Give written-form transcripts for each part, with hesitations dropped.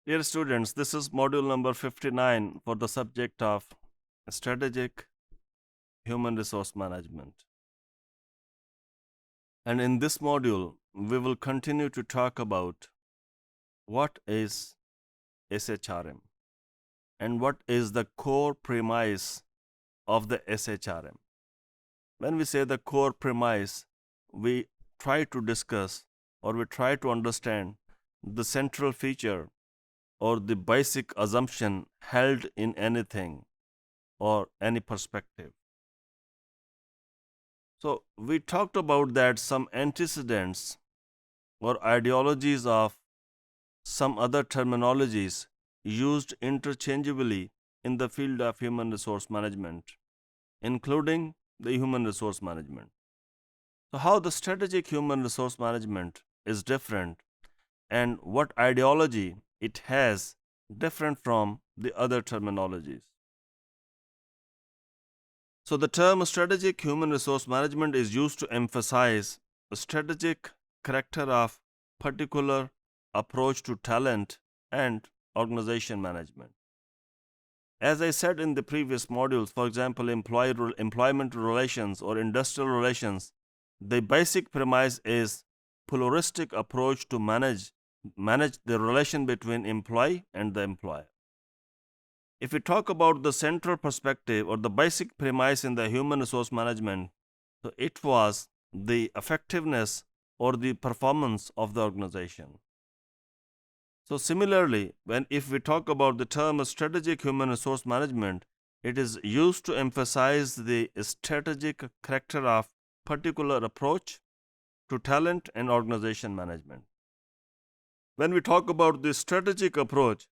Dear students, this is module number 59 for the subject of strategic human resource management. And in this module, we will continue to talk about what is SHRM and what is the core premise of the SHRM. When we say the core premise, we try to discuss or we try to understand the central feature or the basic assumption held in anything or any perspective. So, we talked about that some antecedents or ideologies of some other terminologies used interchangeably in the field of human resource management, including the human resource management. So, how the strategic human resource management is different and what ideology it has different from the other terminologies. So, the term strategic human resource management is used to emphasize a strategic character of particular approach to talent and organization management. As I said in the previous modules, for example, employment relations or industrial relations, the basic premise is pluralistic approach to manage the relation between employee and the employer. If we talk about the central perspective or the basic premise in the human resource management, so it was the effectiveness or the performance of the organization. So similarly, if we talk about the term strategic human resource management, it is used to emphasize the strategic character of particular approach to talent and organization management. When we talk about the strategic approach,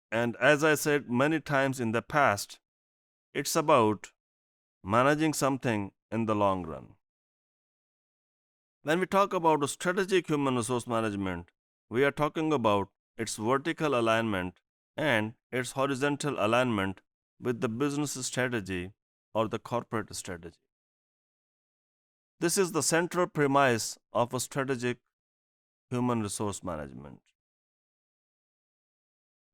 and as I said many times in the past, it's about managing something in the long run. When we talk about strategic human resource management, we are talking about its vertical alignment and its horizontal alignment with the business strategy or the corporate strategy. This is the central premise of a strategic human resource management.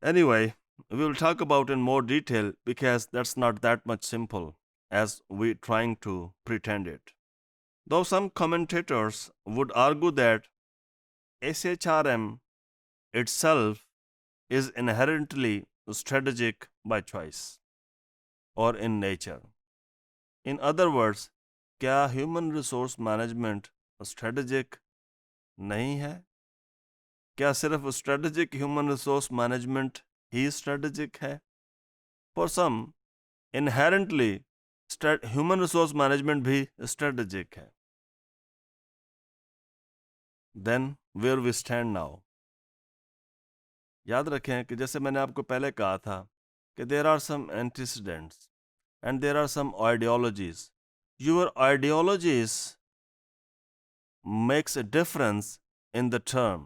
Anyway, we will talk about in more detail because that's not that much simple as we trying to pretend it. Though some commentators would argue that SHRM itself is inherently strategic by choice or in nature. In other words, क्या human resource management strategic नहीं है? क्या सिर्फ strategic human resource management ही strategic है? For some inherently human resource management भी strategic है. Then where we stand now. याद रखें कि जैसे मैंने आपको पहले कहा था कि there are some antecedents and there are some ideologies. Your ideologies makes a difference in the term.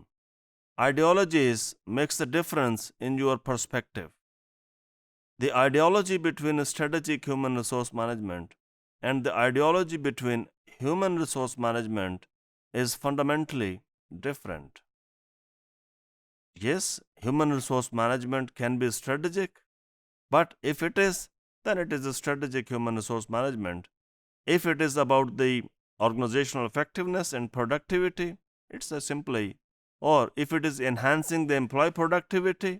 Ideologies makes a difference in your perspective. The ideology between strategic human resource management and the ideology between human resource management is fundamentally different. Yes, human resource management can be strategic, but if it is, then it is a strategic human resource management. If it is about the organizational effectiveness and productivity, it's a simply, or if it is enhancing the employee productivity,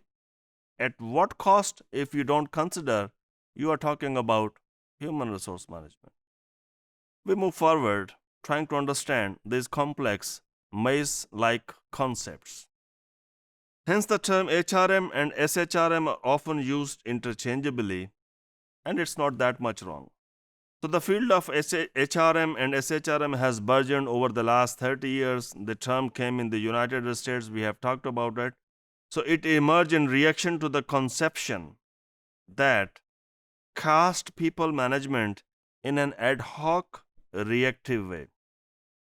at what cost if you don't consider you are talking about human resource management. We move forward trying to understand these complex maze-like concepts. Hence the term HRM and SHRM are often used interchangeably, and it's not that much wrong. So the field of HRM and SHRM has burgeoned over the last 30 years. The term came in the United States. We have talked about it. So it emerged in reaction to the conception that cast people management in an ad hoc reactive way.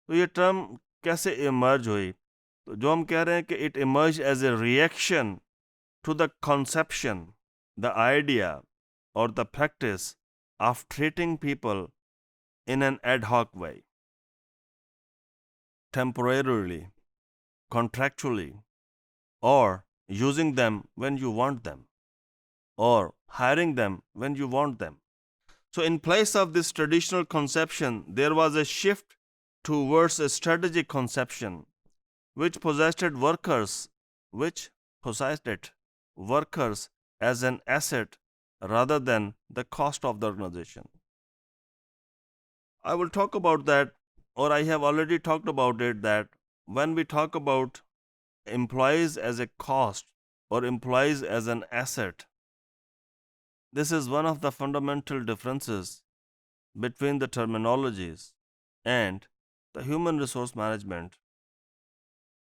तो ये term कैसे emerge हुई? तो जो हम कह रहे हैं कि it emerged as a reaction to the conception, the idea or the practice of treating people in an ad hoc way, temporarily, contractually, or using them when you want them, or hiring them when you want them. So, in place of this traditional conception, there was a shift towards a strategic conception which which possessed workers as an asset rather than the cost of the organization. I will talk about that, or I have already talked about it, that when we talk about employees as a cost or employees as an asset, this is one of the fundamental differences between the terminologies and the human resource management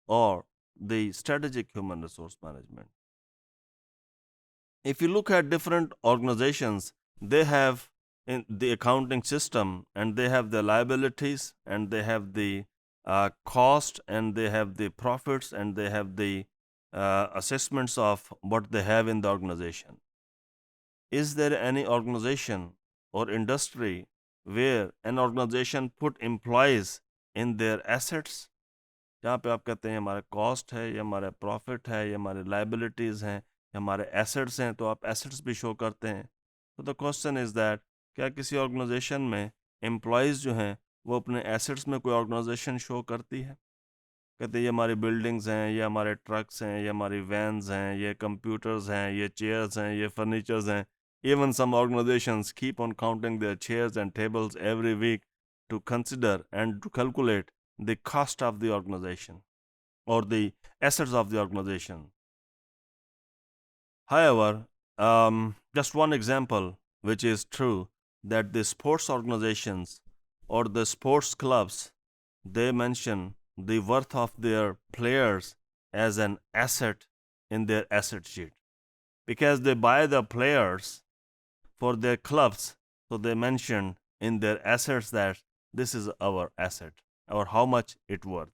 or the strategic human resource management. If you look at different organizations, they have in the accounting system, and they have the liabilities, and they have the cost, and they have the profits, and they have the assessments of what they have in the organization. Is there any organization or industry where an organization put employees in their assets, जहाँ पे आप कहते हैं हमारा cost है, या हमारा profit है, या हमारे लाइबिलिटीज़ हैं, या हमारे एसेट्स हैं, तो आप एसेट्स भी शो करते हैं. तो द क्वेश्चन इज़ दैट, क्या किसी ऑर्गेनाइजेशन में एम्प्लॉयज़ जो हैं वो अपने एसेट्स में कोई ऑर्गेनाइजेशन शो करती है? कहते हैं ये हमारी बिल्डिंग्स हैं, ये हमारे ट्रक्स हैं, ये हमारी वैन्स हैं, ये कंप्यूटर्स हैं, ये चेयर्स हैं, ये फर्नीचर्स हैं. Even some organizations keep on counting their chairs and tables every week to consider and to calculate the cost of the organization or the assets of the organization. However, just one example which is true, that the sports organizations or the sports clubs, they mention the worth of their players as an asset in their asset sheet, because they buy the players for their clubs. So they mention in their assets that this is our asset or how much it worth.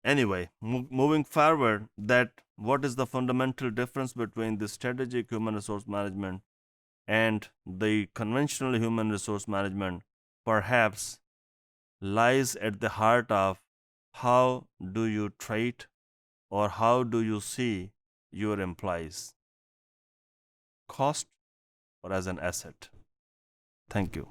Anyway, moving forward, that what is the fundamental difference between the strategic human resource management and the conventional human resource management perhaps lies at the heart of how do you treat or how do you see your employees, cost or as an asset. Thank you.